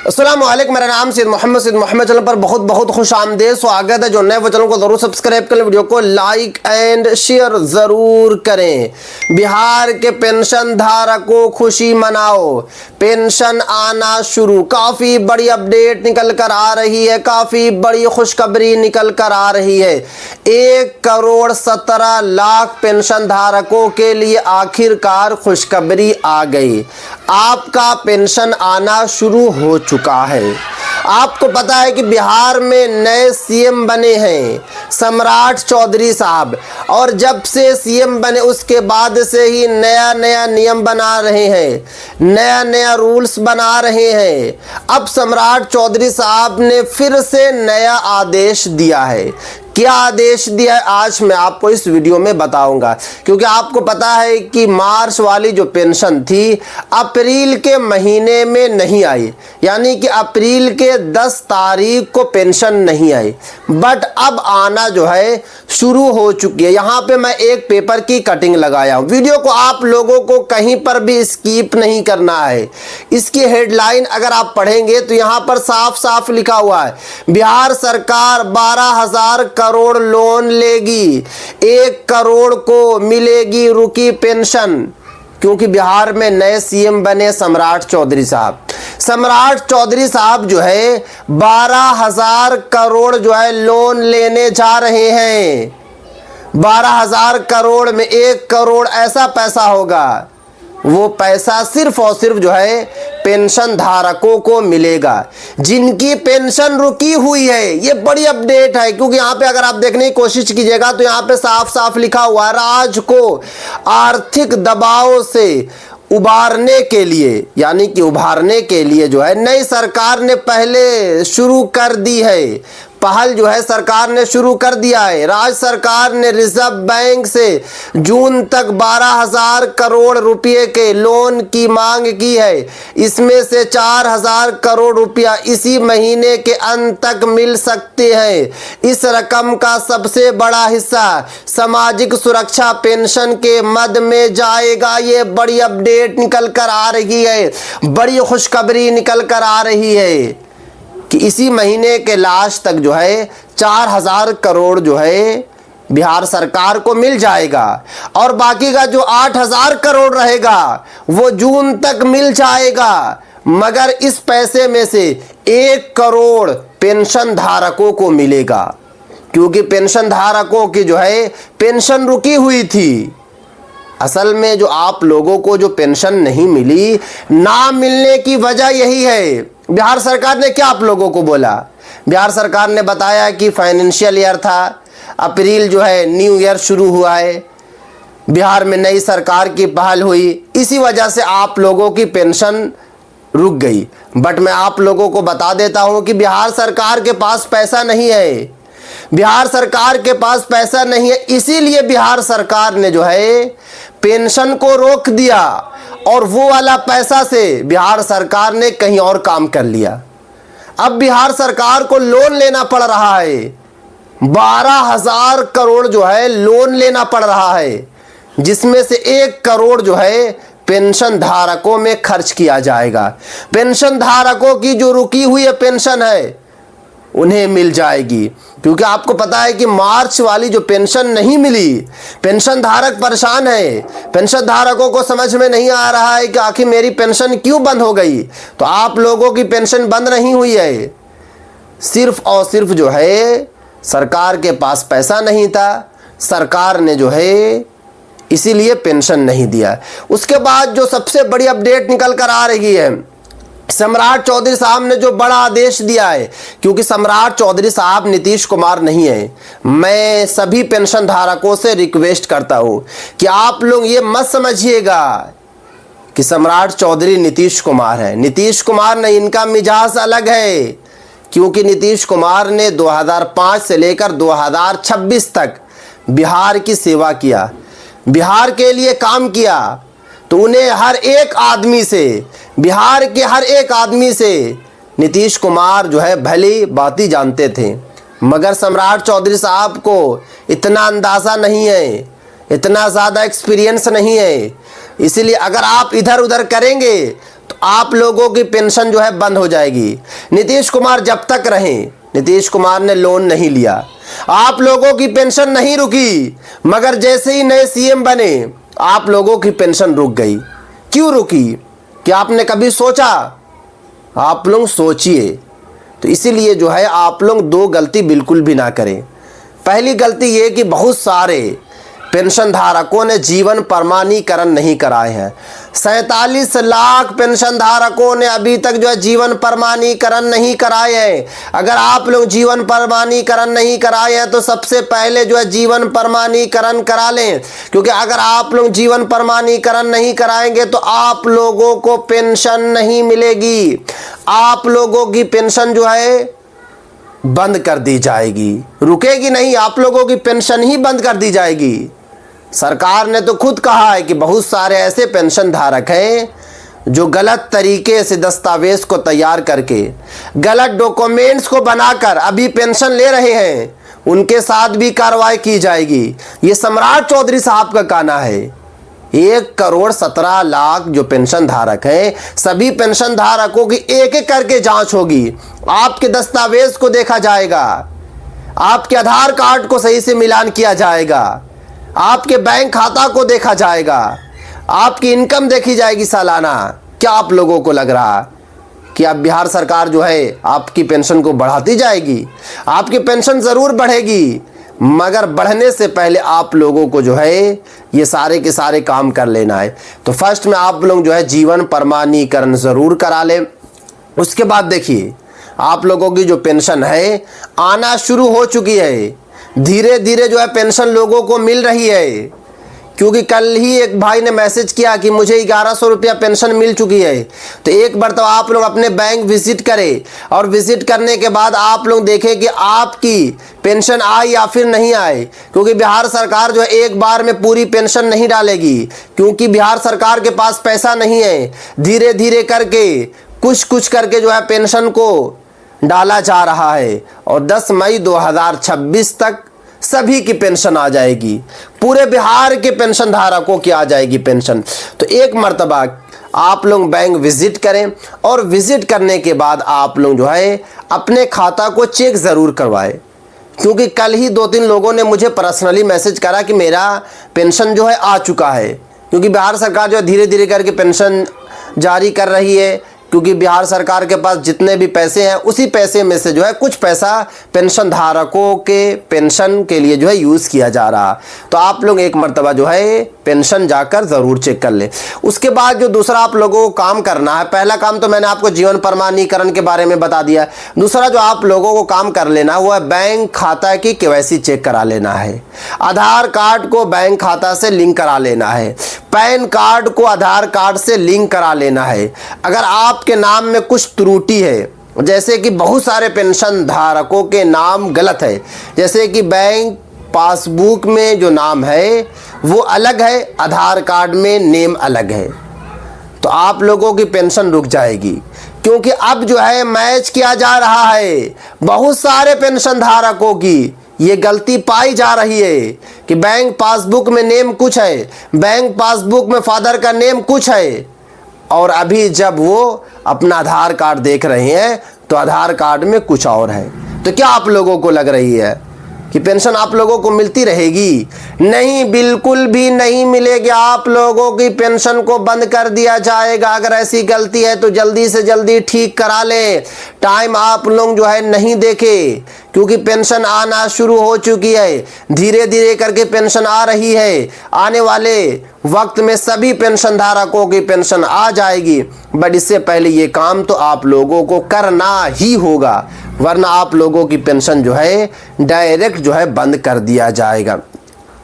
अस्सलाम वालेकुम, मेरा नाम सैयद मोहम्मद चैनल पर बहुत बहुत खुश आमदेद स्वागत है। जो नए वो चैनल को ज़रूर सब्सक्राइब करें, वीडियो को लाइक एंड शेयर ज़रूर करें। बिहार के पेंशन धारकों खुशी मनाओ, पेंशन आना शुरू। काफ़ी बड़ी अपडेट निकल कर आ रही है, काफ़ी बड़ी खुशखबरी निकल कर आ रही है। 1,17,00,000 पेंशन धारकों के लिए आखिरकार खुशखबरी आ गई। आपका पेंशन आना शुरू हो चुका है। आपको पता है कि बिहार में नए सीएम बने हैं सम्राट चौधरी साहब, और जब से सीएम बने उसके बाद से ही नया नया नियम बना रहे हैं, नया नया रूल्स बना रहे हैं। अब सम्राट चौधरी साहब ने फिर से नया आदेश दिया है। क्या आदेश दिया है आज मैं आपको इस वीडियो में बताऊंगा, क्योंकि आपको पता है कि मार्च वाली जो पेंशन थी अप्रैल के महीने में नहीं आई, यानी कि अप्रैल के 10 तारीख को पेंशन नहीं आई, बट अब आना जो है शुरू हो चुकी है। यहाँ पे मैं एक पेपर की कटिंग लगाया हूँ। वीडियो को आप लोगों को कहीं पर भी स्किप नहीं करना है। इसकी हेडलाइन अगर आप पढ़ेंगे तो यहाँ पर साफ साफ लिखा हुआ है, बिहार सरकार 12,000 करोड़ लोन लेगी, 1 करोड़ को मिलेगी रुकी पेंशन। क्योंकि बिहार में नए सीएम बने सम्राट चौधरी साहब। सम्राट चौधरी साहब जो है 12,000 करोड़ जो है लोन लेने जा रहे हैं। 12,000 करोड़ में 1 करोड़ ऐसा पैसा होगा, वो पैसा सिर्फ और सिर्फ जो है पेंशन धारकों को मिलेगा जिनकी पेंशन रुकी हुई है। ये बड़ी अपडेट है, क्योंकि यहाँ पे अगर आप देखने की कोशिश कीजिएगा तो यहाँ पे साफ साफ लिखा हुआ है, राज्य को आर्थिक दबाव से उबारने के लिए, यानी कि उभारने के लिए जो है नई सरकार ने पहले शुरू कर दी है, पहल जो है सरकार ने शुरू कर दिया है। राज्य सरकार ने रिजर्व बैंक से जून तक 12,000 करोड़ रुपए के लोन की मांग की है। इसमें से 4,000 करोड़ रुपया इसी महीने के अंत तक मिल सकते हैं। इस रकम का सबसे बड़ा हिस्सा सामाजिक सुरक्षा पेंशन के मद में जाएगा। ये बड़ी अपडेट निकल कर आ रही है, बड़ी खुशखबरी निकल कर आ रही है कि इसी महीने के लास्ट तक जो है 4,000 करोड़ जो है बिहार सरकार को मिल जाएगा, और बाकी का जो 8,000 करोड़ रहेगा वो जून तक मिल जाएगा। मगर इस पैसे में से 1 करोड़ पेंशन धारकों को मिलेगा, क्योंकि पेंशन धारकों की जो है पेंशन रुकी हुई थी। असल में जो आप लोगों को जो पेंशन नहीं मिली, ना मिलने की वजह यही है। बिहार सरकार ने क्या आप लोगों को बोला? बिहार सरकार ने बताया कि फाइनेंशियल ईयर था, अप्रैल जो है न्यू ईयर शुरू हुआ है, बिहार में नई सरकार की पहल हुई, इसी वजह से आप लोगों की पेंशन रुक गई। बट मैं आप लोगों को बता देता हूं कि बिहार सरकार के पास पैसा नहीं है। बिहार सरकार के पास पैसा नहीं है, इसीलिए बिहार सरकार ने जो है पेंशन को रोक दिया, और वो वाला पैसा से बिहार सरकार ने कहीं और काम कर लिया। अब बिहार सरकार को लोन लेना पड़ रहा है, 12,000 करोड़ जो है लोन लेना पड़ रहा है, जिसमें से 1 करोड़ जो है पेंशन धारकों में खर्च किया जाएगा। पेंशन धारकों की जो रुकी हुई पेंशन है उन्हें मिल जाएगी, क्योंकि आपको पता है कि मार्च वाली जो पेंशन नहीं मिली, पेंशन धारक परेशान है। पेंशन धारकों को समझ में नहीं आ रहा है कि आखिर मेरी पेंशन क्यों बंद हो गई। तो आप लोगों की पेंशन बंद नहीं हुई है, सिर्फ और सिर्फ जो है सरकार के पास पैसा नहीं था, सरकार ने जो है इसीलिए पेंशन नहीं दिया। उसके बाद जो सबसे बड़ी अपडेट निकल कर आ रही है, सम्राट चौधरी साहब ने जो बड़ा आदेश दिया है, क्योंकि सम्राट चौधरी साहब नीतीश कुमार नहीं है। मैं सभी पेंशन धारकों से रिक्वेस्ट करता हूं कि आप लोग ये मत समझिएगा कि सम्राट चौधरी नीतीश कुमार है। नीतीश कुमार नहीं, इनका मिजाज अलग है, क्योंकि नीतीश कुमार ने 2005 से लेकर 2026 तक बिहार की सेवा किया, बिहार के लिए काम किया। तो उन्हें हर एक आदमी से, बिहार के हर एक आदमी से नीतीश कुमार जो है भली बाती जानते थे। मगर सम्राट चौधरी साहब को इतना अंदाज़ा नहीं है, इतना ज़्यादा एक्सपीरियंस नहीं है। इसीलिए अगर आप इधर उधर करेंगे तो आप लोगों की पेंशन जो है बंद हो जाएगी। नीतीश कुमार जब तक रहे, नीतीश कुमार ने लोन नहीं लिया, आप लोगों की पेंशन नहीं रुकी। मगर जैसे ही नए सीएम बने आप लोगों की पेंशन रुक गई। क्यों रुकी? क्या आपने कभी सोचा? आप लोग सोचिए। तो इसीलिए जो है आप लोग दो गलती बिल्कुल भी ना करें। पहली गलती ये कि बहुत सारे पेंशन धारकों ने जीवन प्रमाणीकरण नहीं कराए हैं। 47 लाख पेंशन धारकों ने अभी तक जो है जीवन प्रमाणीकरण नहीं कराए हैं। अगर आप लोग जीवन प्रमाणीकरण नहीं कराए हैं तो सबसे पहले जो है जीवन प्रमाणीकरण करा लें, क्योंकि अगर आप लोग जीवन प्रमाणीकरण नहीं कराएंगे तो आप लोगों को पेंशन नहीं मिलेगी। आप लोगों की पेंशन जो है बंद कर दी जाएगी, रुकेगी नहीं, आप लोगों की पेंशन ही बंद कर दी जाएगी। सरकार ने तो खुद कहा है कि बहुत सारे ऐसे पेंशन धारक हैं जो गलत तरीके से दस्तावेज को तैयार करके, गलत डॉक्यूमेंट्स को बनाकर अभी पेंशन ले रहे हैं, उनके साथ भी कार्रवाई की जाएगी। ये सम्राट चौधरी साहब का कहना है। 1,17,00,000 जो पेंशन धारक हैं, सभी पेंशन धारकों की एक एक करके जांच होगी। आपके दस्तावेज को देखा जाएगा, आपके आधार कार्ड को सही से मिलान किया जाएगा, आपके बैंक खाता को देखा जाएगा, आपकी इनकम देखी जाएगी सालाना। क्या आप लोगों को लग रहा कि अब बिहार सरकार जो है आपकी पेंशन को बढ़ाती जाएगी? आपकी पेंशन ज़रूर बढ़ेगी, मगर बढ़ने से पहले आप लोगों को जो है ये सारे के सारे काम कर लेना है। तो फर्स्ट में आप लोग जो है जीवन प्रमाणीकरण ज़रूर करा लें। उसके बाद देखिए आप लोगों की जो पेंशन है आना शुरू हो चुकी है। धीरे धीरे जो है पेंशन लोगों को मिल रही है, क्योंकि कल ही एक भाई ने मैसेज किया कि मुझे 1100 रुपया पेंशन मिल चुकी है। तो एक बार तो आप लोग अपने बैंक विजिट करें, और विजिट करने के बाद आप लोग देखें कि आपकी पेंशन आए या फिर नहीं आए, क्योंकि बिहार सरकार जो है एक बार में पूरी पेंशन नहीं डालेगी, क्योंकि बिहार सरकार के पास पैसा नहीं है। धीरे धीरे करके कुछ कुछ करके जो है पेंशन को डाला जा रहा है, और 10 मई 2026 तक सभी की पेंशन आ जाएगी। पूरे बिहार के पेंशन धारकों की आ जाएगी पेंशन। तो एक मर्तबा आप लोग बैंक विजिट करें, और विजिट करने के बाद आप लोग जो है अपने खाता को चेक ज़रूर करवाएं, क्योंकि कल ही 2-3 लोगों ने मुझे पर्सनली मैसेज करा कि मेरा पेंशन जो है आ चुका है। क्योंकि बिहार सरकार जो है धीरे धीरे करके पेंशन जारी कर रही है, क्योंकि बिहार सरकार के पास जितने भी पैसे हैं उसी पैसे में से जो है कुछ पैसा पेंशन धारकों के पेंशन के लिए जो है यूज़ किया जा रहा। तो आप लोग एक मर्तबा जो है पेंशन जाकर ज़रूर चेक कर ले। उसके बाद जो दूसरा आप लोगों को काम करना है, पहला काम तो मैंने आपको जीवन प्रमाणीकरण के बारे में बता दिया। दूसरा जो आप लोगों को काम कर लेना वो है बैंक खाता की केवाईसी चेक करा लेना है, आधार कार्ड को बैंक खाता से लिंक करा लेना है, पैन कार्ड को आधार कार्ड से लिंक करा लेना है। अगर आपके नाम में कुछ त्रुटि है, जैसे कि बहुत सारे पेंशन धारकों के नाम गलत है, जैसे कि बैंक पासबुक में जो नाम है वो अलग है, आधार कार्ड में नेम अलग है, तो आप लोगों की पेंशन रुक जाएगी। क्योंकि अब जो है मैच किया जा रहा है, बहुत सारे पेंशन धारकों की ये गलती पाई जा रही है कि बैंक पासबुक में नेम कुछ है, बैंक पासबुक में फादर का नेम कुछ है, और अभी जब वो अपना आधार कार्ड देख रहे हैं तो आधार कार्ड में कुछ और है। तो क्या आप लोगों को लग रही है कि पेंशन आप लोगों को मिलती रहेगी? नहीं, बिल्कुल भी नहीं मिलेगी। आप लोगों की पेंशन को बंद कर दिया जाएगा। अगर ऐसी गलती है तो जल्दी से जल्दी ठीक करा लें। टाइम आप लोग जो है नहीं देखे, क्योंकि पेंशन आना शुरू हो चुकी है। धीरे धीरे करके पेंशन आ रही है। आने वाले वक्त में सभी पेंशन धारकों की पेंशन आ जाएगी। बट इससे पहले ये काम तो आप लोगों को करना ही होगा, वरना आप लोगों की पेंशन जो है डायरेक्ट जो है बंद कर दिया जाएगा।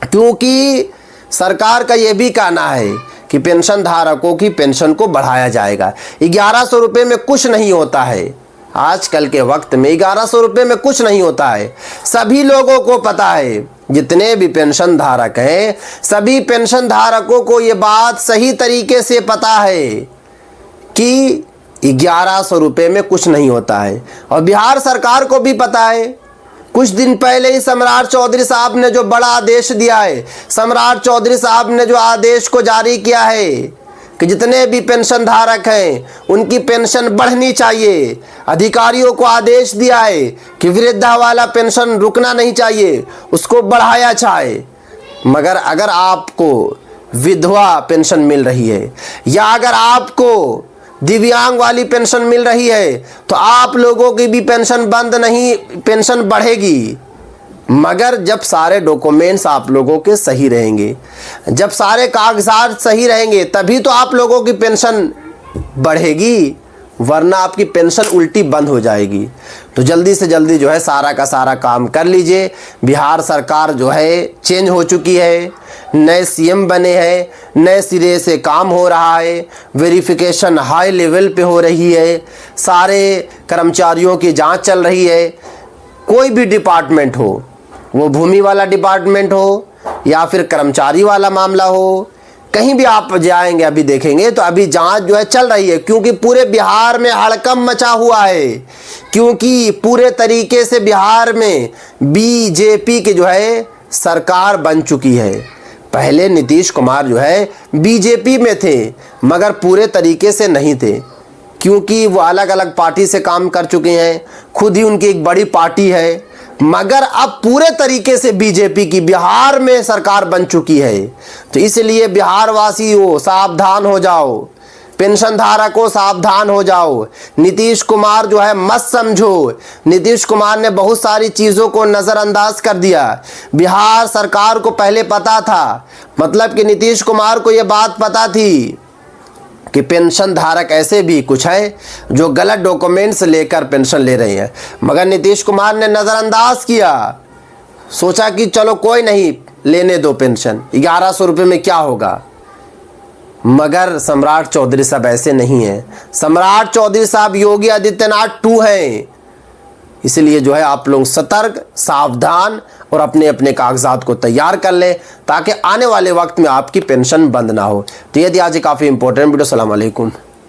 क्योंकि सरकार का ये भी कहना है कि पेंशन धारकों की पेंशन को बढ़ाया जाएगा। 1100 रुपये में कुछ नहीं होता है। आजकल के वक्त में 1100 रुपये में कुछ नहीं होता है। सभी लोगों को पता है, जितने भी पेंशन धारक हैं सभी पेंशन धारकों को ये बात सही तरीके से पता है कि 1100 रुपये में कुछ नहीं होता है। और बिहार सरकार को भी पता है। कुछ दिन पहले ही सम्राट चौधरी साहब ने जो बड़ा आदेश दिया है, सम्राट चौधरी साहब ने जो आदेश को जारी किया है कि जितने भी पेंशन धारक हैं उनकी पेंशन बढ़नी चाहिए। अधिकारियों को आदेश दिया है कि वृद्धा वाला पेंशन रुकना नहीं चाहिए, उसको बढ़ाया जाए। मगर अगर आपको विधवा पेंशन मिल रही है या अगर आपको दिव्यांग वाली पेंशन मिल रही है तो आप लोगों की भी पेंशन बंद नहीं, पेंशन बढ़ेगी। मगर जब सारे डॉक्यूमेंट्स आप लोगों के सही रहेंगे, जब सारे कागजात सही रहेंगे, तभी तो आप लोगों की पेंशन बढ़ेगी, वरना आपकी पेंशन उल्टी बंद हो जाएगी। तो जल्दी से जल्दी जो है सारा का सारा काम कर लीजिए। बिहार सरकार जो है चेंज हो चुकी है, नए सीएम बने हैं, नए सिरे से काम हो रहा है, वेरिफिकेशन हाई लेवल पे हो रही है, सारे कर्मचारियों की जांच चल रही है। कोई भी डिपार्टमेंट हो, वो भूमि वाला डिपार्टमेंट हो या फिर कर्मचारी वाला मामला हो, कहीं भी आप जाएंगे अभी देखेंगे तो अभी जांच जो है चल रही है। क्योंकि पूरे बिहार में हड़कंप मचा हुआ है, क्योंकि पूरे तरीके से बिहार में बीजेपी की जो है सरकार बन चुकी है। पहले नीतीश कुमार जो है बीजेपी में थे मगर पूरे तरीके से नहीं थे, क्योंकि वो अलग अलग पार्टी से काम कर चुके हैं, खुद ही उनकी एक बड़ी पार्टी है। मगर अब पूरे तरीके से बीजेपी की बिहार में सरकार बन चुकी है। तो इसलिए बिहार वासियों सावधान हो जाओ, पेंशन धारकों सावधान हो जाओ। नीतीश कुमार जो है मत समझो, नीतीश कुमार ने बहुत सारी चीज़ों को नज़रअंदाज कर दिया। बिहार सरकार को पहले पता था, मतलब कि नीतीश कुमार को ये बात पता थी कि पेंशन धारक ऐसे भी कुछ है जो गलत डॉक्यूमेंट्स लेकर पेंशन ले रहे हैं, मगर नीतीश कुमार ने नज़रअंदाज किया, सोचा कि चलो कोई नहीं, लेने दो पेंशन, 1100 रुपये में क्या होगा। मगर सम्राट चौधरी साहब ऐसे नहीं हैं। सम्राट चौधरी साहब योगी आदित्यनाथ 2 हैं। इसलिए जो है आप लोग सतर्क, सावधान और अपने अपने कागजात को तैयार कर लें ताकि आने वाले वक्त में आपकी पेंशन बंद ना हो। तो ये थी आज काफ़ी इंपॉर्टेंट वीडियो। अस्सलाम वालेकुम।